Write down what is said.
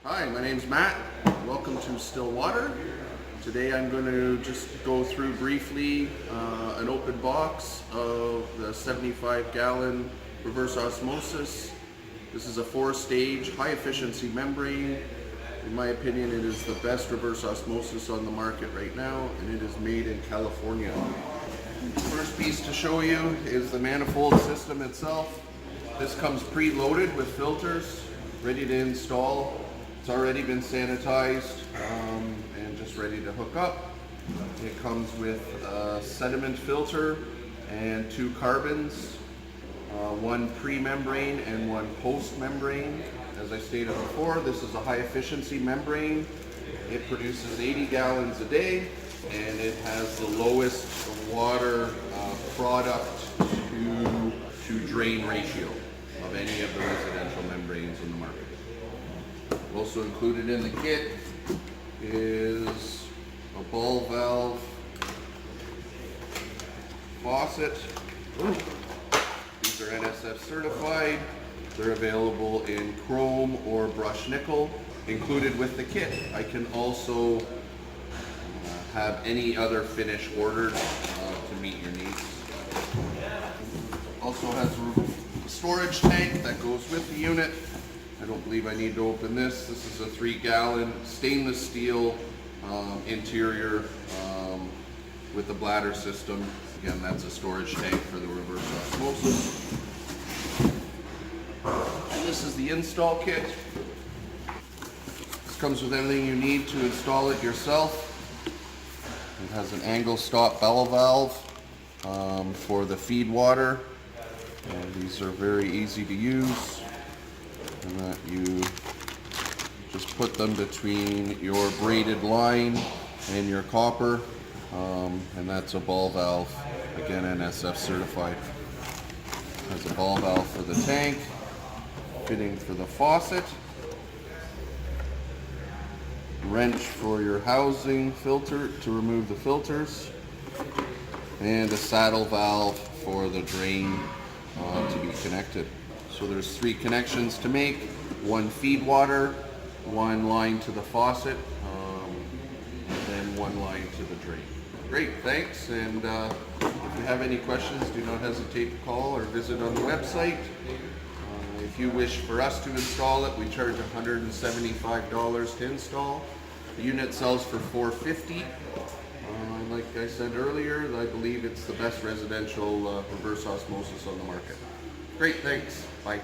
Hi, my name's Matt. Welcome to Stillwater. Today I'm going to just go through briefly an open box of the 75-gallon reverse osmosis. This is a 4-stage high-efficiency membrane. In my opinion, it is the best reverse osmosis on the market right now, and it is made in California. First piece to show you is the manifold system itself. This comes pre-loaded with filters, ready to install. It's already been sanitized and just ready to hook up. It comes with a sediment filter and 2 carbons, one pre-membrane and one post-membrane. As I stated before, this is a high-efficiency membrane. It produces 80 gallons a day, and it has the lowest water product to drain ratio of any of the residential membranes in the market. Also included in the kit is a ball valve faucet. These are NSF certified. They're available in chrome or brushed nickel. Included with the kit, I can also have any other finish ordered to meet your needs. Also has a storage tank that goes with the unit. I don't believe I need to open this. This is a 3-gallon stainless steel interior with the bladder system. Again, that's a storage tank for the reverse osmosis. And this is the install kit. This comes with everything you need to install it yourself. It has an angle stop bell valve for the feed water. And these are very easy to use. And that you just put them between your braided line and your copper, and that's a ball valve, again NSF certified. Has a ball valve for the tank, fitting for the faucet, wrench for your housing filter to remove the filters, and a saddle valve for the drain to be connected. So there's 3 connections to make, 1 feed water, 1 line to the faucet, and then 1 line to the drain. Great, thanks, and if you have any questions, do not hesitate to call or visit on the website. If you wish for us to install it, we charge $175 to install. The unit sells for $450. Like I said earlier, I believe it's the best residential reverse osmosis on the market. Great, thanks. Bye.